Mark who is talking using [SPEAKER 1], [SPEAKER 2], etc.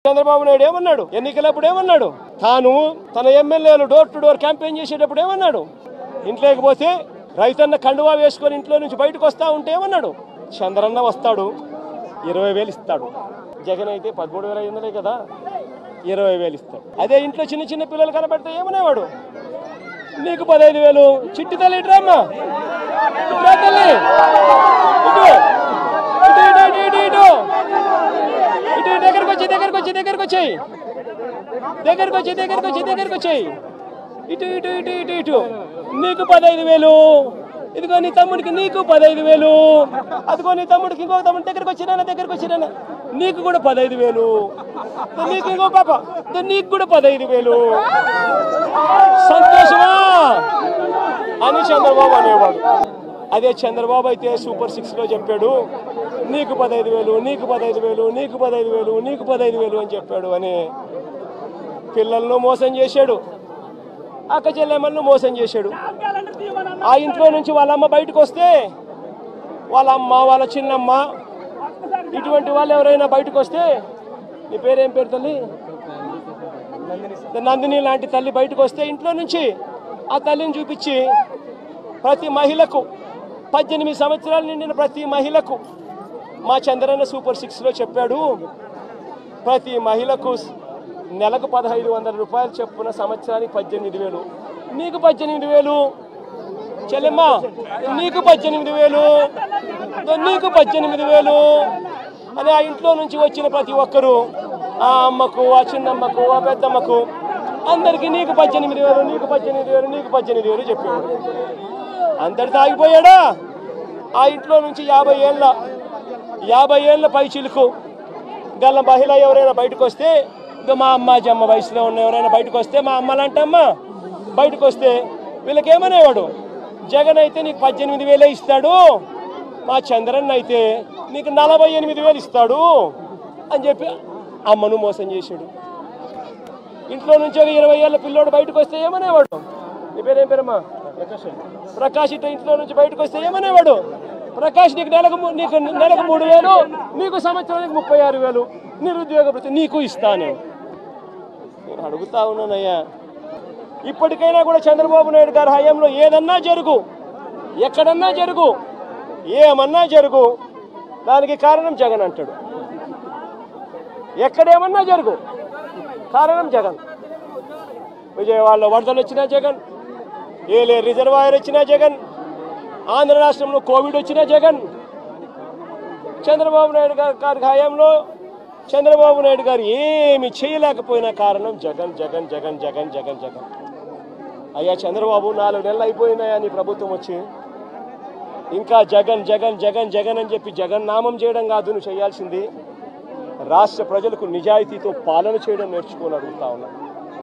[SPEAKER 1] చంద్రబాబు నాయుడు ఏమన్నాడు? ఎన్నికలప్పుడు ఏమన్నాడు? తాను తన ఎమ్మెల్యేలు డోర్ టు డోర్ క్యాంపెయిన్ చేసేటప్పుడు ఏమన్నాడు? ఇంట్లోకి పోతే రైతన్న కండువా వేసుకొని ఇంట్లో నుంచి బయటకు వస్తా ఉంటే ఏమన్నాడు? చంద్రన్న వస్తాడు 20,000 ఇస్తాడు. జగన్ అయితే 13,500 కదా, 20,000 ఇస్తాడు. అదే ఇంట్లో చిన్న చిన్న పిల్లలు కనబడితే ఏమనేవాడు? నీకు 15,000. చిట్టి తల్లి ఇట్రామ్మా, తల్లి ఇటు దగ్గరకు వచ్చాయి ఇటు ఇటు ఇటు ఇటు ఇటు నీకు 15,000. ఇదిగో నీ తమ్ముడికి నీకు 15,000. అదిగో నీ తమ్ముడికి ఇంకొక తమ్ముడి దగ్గరకు వచ్చినా నీకు కూడా 15,000. నీకు ఇంకో పాప నీకు కూడా 15,000. సంతోషమా అని చంద్రబాబు అనేవాడు. అదే చంద్రబాబు అయితే సూపర్ 6లో చెప్పాడు, నీకు 15,000, నీకు 15,000, నీకు 15,000, నీకు 15,000 అని చెప్పాడు. అని పిల్లలను మోసం చేశాడు, అక్క చెల్లెమ్మలను మోసం చేశాడు. ఆ ఇంట్లో నుంచి వాళ్ళ అమ్మ బయటకు వస్తే, వాళ్ళ అమ్మ, వాళ్ళ చిన్నమ్మ, ఇటువంటి వాళ్ళు ఎవరైనా బయటకు వస్తే, నీ పేరేం పేరు తల్లి? నందిని లాంటి తల్లి బయటకు వస్తే ఇంట్లో నుంచి ఆ తల్లిని చూపించి ప్రతి మహిళకు 18 సంవత్సరాలు నిండిన ప్రతి మహిళకు మా చంద్రన్న సూపర్ 6లో చెప్పాడు, ప్రతి మహిళకు నెలకు 1,500 రూపాయలు చెప్పున సంవత్సరానికి 18,000. నీకు 18,000 చెల్లెమ్మ, నీకు 18,000, నీకు 18,000 అని ఆ ఇంట్లో నుంచి వచ్చిన ప్రతి ఒక్కరూ, ఆ అమ్మకు, ఆ చిన్నమ్మకు, ఆ పెద్దమ్మకు అందరికీ నీకు 18,000, నీకు 18,000, నీకు 18,000 చెప్పాడు. అందరితో ఆగిపోయాడా? ఆ ఇంట్లో నుంచి 50 ఏళ్ళ పై చిలుకు గల మహిళ ఎవరైనా బయటకు వస్తే, మా అమ్మ జమ్మ వయసులో ఉన్న ఎవరైనా బయటకు వస్తే, మా అమ్మలంటమ్మ బయటకు వస్తే వీళ్ళకేమనేవాడు? జగన్ అయితే నీకు 18,000 ఇస్తాడు, మా చంద్రన్న అయితే నీకు 48,000 ఇస్తాడు అని చెప్పి అమ్మను మోసం చేశాడు. ఇంట్లో నుంచి ఒక 20 ఏళ్ళ పిల్లోడు బయటకు వస్తే ఏమనేవాడు? నీ పేరేం పేరమ్మా? ప్రకాష్. ఇట్లా ఇంట్లో నుంచి బయటకు వస్తే ఏమనేవాడు? ప్రకాష్ నీకు నెలకు 3,000, నీకు సంవత్సరానికి 36,000 నిరుద్యోగ వృత్తి నీకు ఇస్తాను. నేను అడుగుతా ఉన్నానయ్యా, ఇప్పటికైనా కూడా చంద్రబాబు నాయుడు గారి హయాంలో ఏదన్నా జరుగు, ఎక్కడన్నా జరుగు, ఏమన్నా జరుగు, దానికి కారణం జగన్ అంటాడు. ఎక్కడేమన్నా జరుగు, కారణం జగన్. విజయవాడలో వరదలు వచ్చినా జగన్, ఏలేరు రిజర్వాయర్ వచ్చినా జగన్, ఆంధ్ర రాష్ట్రంలో కోవిడ్ వచ్చినా జగన్. చంద్రబాబు నాయుడు గారి హయాంలో చంద్రబాబు నాయుడు గారు ఏమి చేయలేకపోయినా కారణం జగన్ జగన్ జగన్ జగన్ జగన్ జగన్. అయ్యా చంద్రబాబు, 4 నెలలు అయిపోయినాయా నీ ప్రభుత్వం వచ్చి? ఇంకా జగన్ జగన్ జగన్ జగన్ అని చెప్పి జగన్ నామం చేయడం కాదు నువ్వు చేయాల్సింది, రాష్ట్ర ప్రజలకు నిజాయితీతో పాలన చేయడం నేర్చుకొని అడుగుతా ఉన్నా.